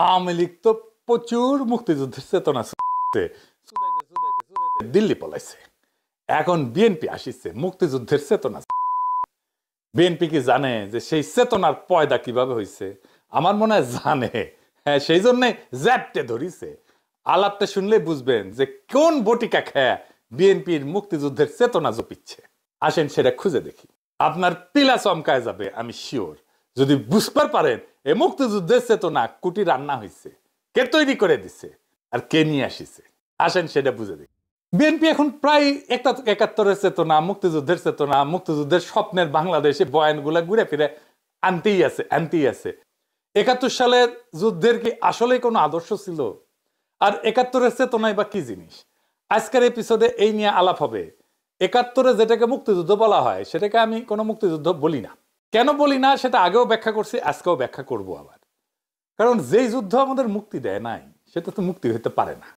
আওয়ামী লীগ তো প্রচুর মুক্তিযুদ্ধের চেতনা দিল্লি পলাইছে। এখন বিএনপি আসিছে মুক্তিযুদ্ধের চেতনা। বিএনপি কি জানে যে সেই চেতনার পয়দা কিভাবে হয়েছে? আমার মনে হয় জানে। হ্যাঁ, সেই জন্যই জ্যাপটে ধরিছে। আলাপটা শুনলে বুঝবেন যে কোন বটিকা খেয়া বিএনপির মুক্তিযুদ্ধের চেতনা জপিচ্ছে। আসেন সেটা খুঁজে দেখি। আপনার পিলা চমকায় যাবে, আমি শিওর। যদি বুঝতে পারেন এই মুক্তিযুদ্ধের চেতনা কুটি রান্না হয়েছে, কে তৈরি করে দিছে আর কে নিয়ে আসিছে, আসেন সেটা বুঝে দেখি। বিএনপি এখন প্রায় একাত্তরের চেতনা, মুক্তিযুদ্ধের চেতনা, মুক্তিযুদ্ধের স্বপ্নের বাংলাদেশে বয়ানগুলা ঘুরে ফিরে আনতেই আছে। 71 সালের যুদ্ধের কি আসলে কোনো আদর্শ ছিল? আর 71-এর চেতনাই বা কি জিনিস? আজকের এপিসোডে এই নিয়ে আলাপ হবে। 71-এ যেটাকে মুক্তিযুদ্ধ বলা হয় সেটাকে আমি কোনো মুক্তিযুদ্ধ বলি না। কেন বলি না সেটা আগেও ব্যাখ্যা করছি, আজকেও ব্যাখ্যা করব আবার। কারণ যেই যুদ্ধ আমাদের মুক্তি দেয় নাই সেটা তো মুক্তি হইতে পারে না।